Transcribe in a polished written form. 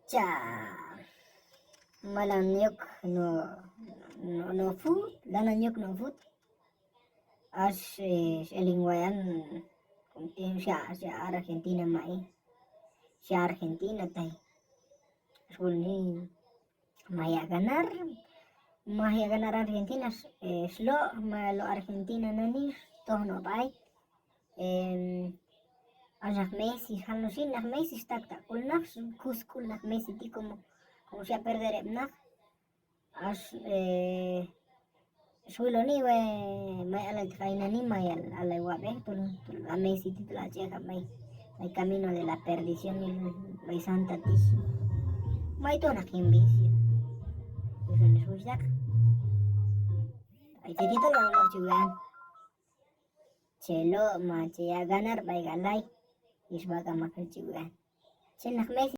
cha malanyok no food lananyok no food ash elingwayan kuntin siya Argentina mai siya Argentina tay shulni maya ganar Argentina shlo lo Argentina nani tohno pai anak Messi hanusin nak Messi takta kulnak kuskul nak Messi ti como si a perder nak as suelo ni we may alay kaina ni may alay wabe tul a Messi ti la checa may camino de la perdición ni may santa tis may to nakimbisi eso ni suisak ay titito lang mo chugan chelo ma che a ganar bay galay isbaga makal chugan chen nak Messi